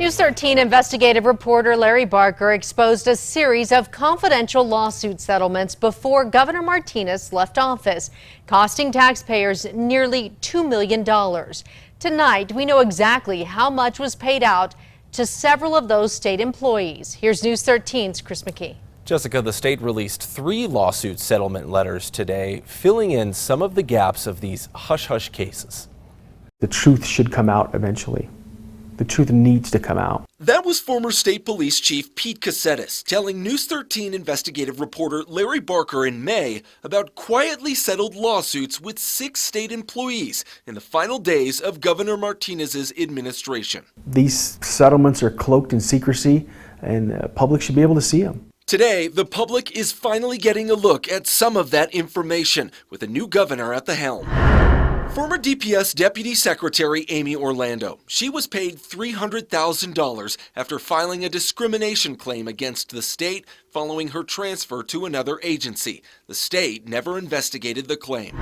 News 13 investigative reporter Larry Barker exposed a series of confidential lawsuit settlements before Governor Martinez left office, costing taxpayers nearly $2 million. Tonight, we know exactly how much was paid out to several of those state employees. Here's News 13's Chris McKee. Jessica, the state released 3 lawsuit settlement letters today, filling in some of the gaps of these hush-hush cases. The truth should come out eventually. The truth needs to come out. That was former State Police Chief Pete Cassettis telling News 13 investigative reporter Larry Barker in May about quietly settled lawsuits with 6 state employees in the final days of Governor Martinez's administration. These settlements are cloaked in secrecy, and the public should be able to see them. Today, the public is finally getting a look at some of that information with a new governor at the helm. Former DPS Deputy Secretary Amy Orlando. She was paid $300,000 after filing a discrimination claim against the state following her transfer to another agency. The state never investigated the claim.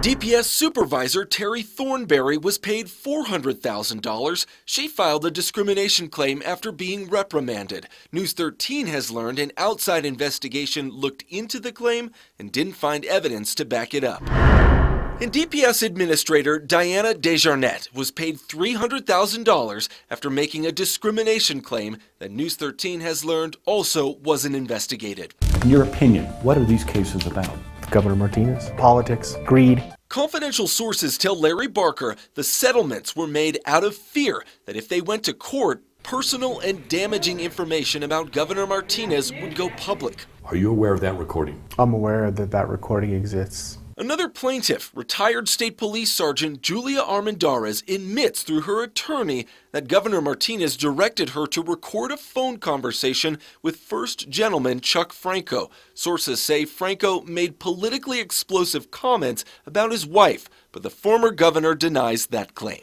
DPS Supervisor Terry Thornberry was paid $400,000. She filed a discrimination claim after being reprimanded. News 13 has learned an outside investigation looked into the claim and didn't find evidence to back it up. And DPS Administrator Diana Desjarnette was paid $300,000 after making a discrimination claim that News 13 has learned also wasn't investigated. In your opinion, what are these cases about? Governor Martinez, politics, greed. Confidential sources tell Larry Barker the settlements were made out of fear that if they went to court, personal and damaging information about Governor Martinez would go public. Are you aware of that recording? I'm aware that that recording exists. Another plaintiff, retired State Police Sergeant Julia Armendariz, admits through her attorney that Governor Martinez directed her to record a phone conversation with First Gentleman Chuck Franco. Sources say Franco made politically explosive comments about his wife, but the former governor denies that claim.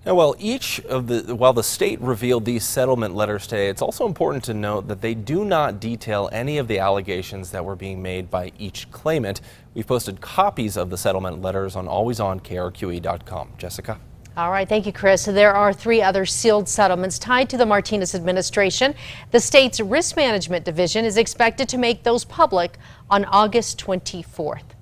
Now, while the state revealed these settlement letters today, it's also important to note that they do not detail any of the allegations that were being made by each claimant. We've posted copies of the settlement letters on alwaysonkRQE.com. Jessica? All right, thank you, Chris. There are 3 other sealed settlements tied to the Martinez administration. The state's risk management division is expected to make those public on August 24th.